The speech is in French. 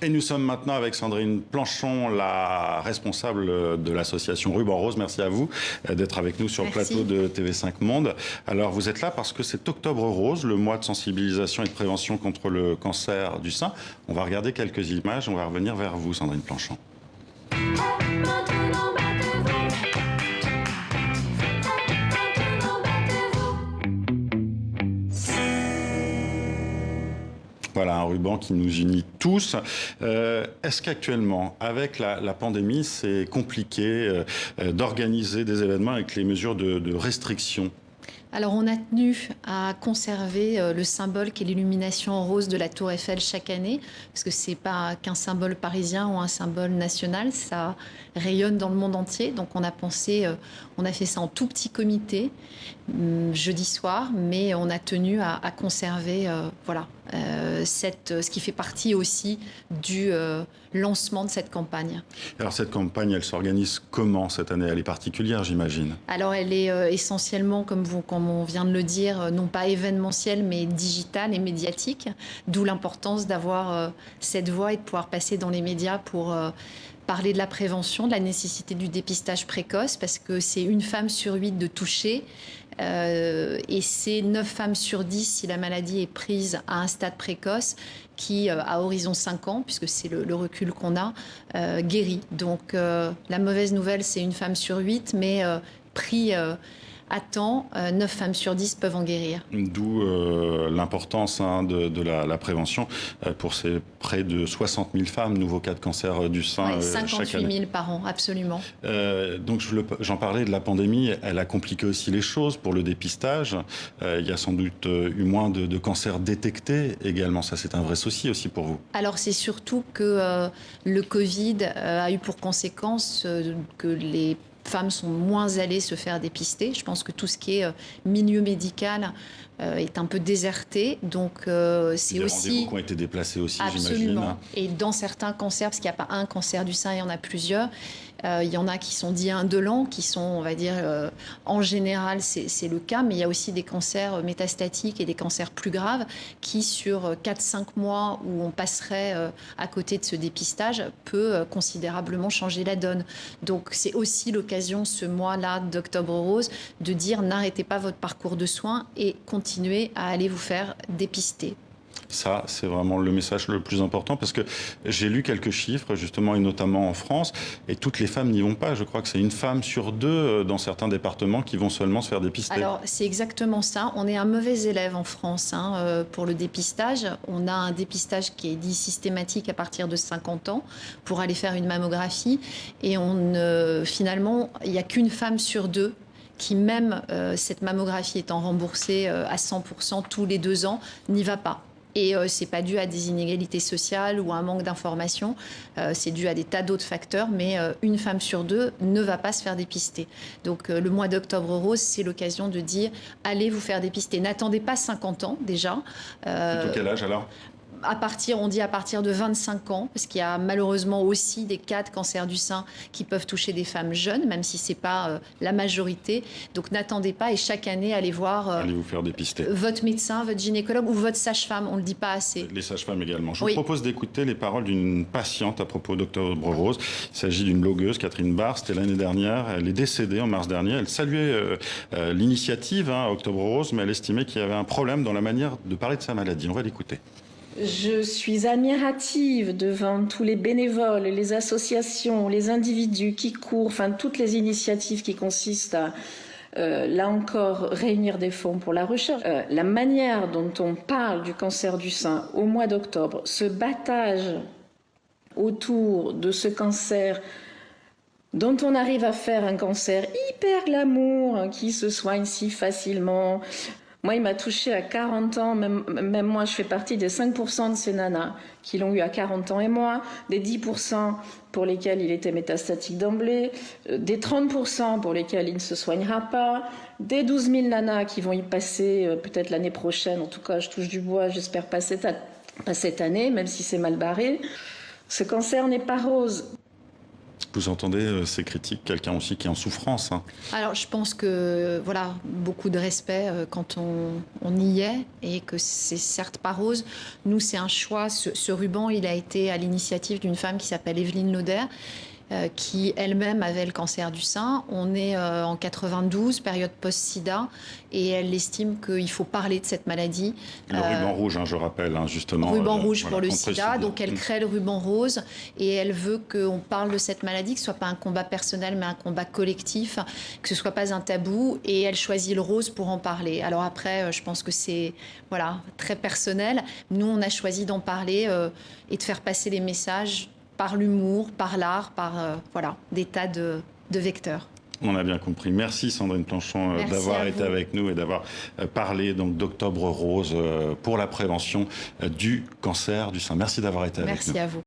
Et nous sommes maintenant avec Sandrine Planchon, la responsable de l'association Ruban Rose. Merci à vous d'être avec nous sur le plateau de TV5 Monde. Alors vous êtes là parce que c'est Octobre Rose, le mois de sensibilisation et de prévention contre le cancer du sein. On va regarder quelques images, on va revenir vers vous Sandrine Planchon. Voilà, un ruban qui nous unit tous. Est-ce qu'actuellement, avec la pandémie, c'est compliqué d'organiser des événements avec les mesures de restriction ? Alors on a tenu à conserver le symbole qui est l'illumination en rose de la Tour Eiffel chaque année, parce que c'est pas qu'un symbole parisien ou un symbole national, ça rayonne dans le monde entier. Donc on a fait ça en tout petit comité jeudi soir, mais on a tenu à conserver ce qui fait partie aussi du lancement de cette campagne. Alors cette campagne, elle s'organise comment cette année? Elle est particulière, j'imagine. Alors elle est essentiellement, comme on vient de le dire, non pas événementielle, mais digitale et médiatique, d'où l'importance d'avoir cette voix et de pouvoir passer dans les médias pour parler de la prévention, de la nécessité du dépistage précoce, parce que c'est 1 femme sur 8 de toucher. Et c'est 9 femmes sur 10 si la maladie est prise à un stade précoce qui, à horizon 5 ans, puisque c'est le recul qu'on a, guérit. Donc la mauvaise nouvelle, c'est 1 femme sur 8, mais pris à temps, 9 femmes sur 10 peuvent en guérir. D'où l'importance de la prévention pour ces près de 60 000 femmes, nouveaux cas de cancer du sein chaque année. 58 000 par an, absolument. Donc j'en parlais de la pandémie, elle a compliqué aussi les choses pour le dépistage. Il y a sans doute eu moins de cancers détectés également. Ça, c'est un vrai souci aussi pour vous. Alors c'est surtout que le Covid a eu pour conséquence que les femmes sont moins allées se faire dépister. Je pense que tout ce qui est milieu médical est un peu déserté. Donc c'est aussi... Des rendez-vous qui ont été déplacés aussi, j'imagine. Absolument. Et dans certains cancers, parce qu'il n'y a pas un cancer du sein, il y en a plusieurs. Il y en a qui sont dits indolents, qui sont, on va dire, en général, c'est le cas. Mais il y a aussi des cancers métastatiques et des cancers plus graves qui, sur 4-5 mois où on passerait à côté de ce dépistage, peut considérablement changer la donne. Donc c'est aussi l'occasion, ce mois-là d'Octobre Rose, de dire n'arrêtez pas votre parcours de soins et continuez à aller vous faire dépister. Ça, c'est vraiment le message le plus important parce que j'ai lu quelques chiffres, justement, et notamment en France, et toutes les femmes n'y vont pas. Je crois que c'est 1 femme sur 2 dans certains départements qui vont seulement se faire dépister. Alors, c'est exactement ça. On est un mauvais élève en France pour le dépistage. On a un dépistage qui est dit systématique à partir de 50 ans pour aller faire une mammographie. Et finalement, il n'y a qu'1 femme sur 2 qui, même cette mammographie étant remboursée à 100% tous les 2 ans, n'y va pas. Et ce n'est pas dû à des inégalités sociales ou à un manque d'information, c'est dû à des tas d'autres facteurs, mais 1 femme sur 2 ne va pas se faire dépister. Donc le mois d'Octobre Rose, c'est l'occasion de dire allez vous faire dépister. N'attendez pas 50 ans déjà. Plutôt quel âge alors ? On dit à partir de 25 ans, parce qu'il y a malheureusement aussi des cas de cancer du sein qui peuvent toucher des femmes jeunes, même si ce n'est pas la majorité. Donc n'attendez pas et chaque année, allez voir allez vous faire dépister. Votre médecin, votre gynécologue ou votre sage-femme, on ne le dit pas assez. Les sages-femmes également. Je vous propose d'écouter les paroles d'une patiente à propos d'Octobre Rose. Il s'agit d'une blogueuse, Catherine Barr. C'était l'année dernière. Elle est décédée en mars dernier. Elle saluait l'initiative Octobre Rose, mais elle estimait qu'il y avait un problème dans la manière de parler de sa maladie. On va l'écouter. Je suis admirative devant tous les bénévoles, les associations, les individus qui courent, enfin toutes les initiatives qui consistent à, là encore, réunir des fonds pour la recherche. La manière dont on parle du cancer du sein au mois d'octobre, ce battage autour de ce cancer dont on arrive à faire un cancer hyper glamour, qui se soigne si facilement. Moi, il m'a touchée à 40 ans, même moi, je fais partie des 5% de ces nanas qui l'ont eu à 40 ans et moi, des 10% pour lesquels il était métastatique d'emblée, des 30% pour lesquels il ne se soignera pas, des 12 000 nanas qui vont y passer peut-être l'année prochaine, en tout cas, je touche du bois, j'espère pas cette année, même si c'est mal barré. Ce cancer n'est pas rose. Vous entendez ces critiques, quelqu'un aussi qui est en souffrance, hein. Alors, je pense que, voilà, beaucoup de respect quand on y est et que c'est certes pas rose. Nous, c'est un choix. Ce ruban, il a été à l'initiative d'une femme qui s'appelle Evelyne Lauder, qui elle-même avait le cancer du sein. On est en 92, période post-sida, et elle estime qu'il faut parler de cette maladie. Le ruban rouge, hein, je rappelle, hein, justement. Ruban rouge voilà, pour le sida, donc elle crée le ruban rose et elle veut qu'on parle de cette maladie, que ce ne soit pas un combat personnel mais un combat collectif, que ce ne soit pas un tabou, et elle choisit le rose pour en parler. Alors après, je pense que c'est voilà, très personnel. Nous, on a choisi d'en parler et de faire passer les messages par l'humour, par l'art, par voilà, des tas de vecteurs. On a bien compris. Merci Sandrine Planchon d'avoir été avec nous et d'avoir parlé donc d'Octobre Rose pour la prévention du cancer du sein. Merci d'avoir été avec nous. Merci à vous.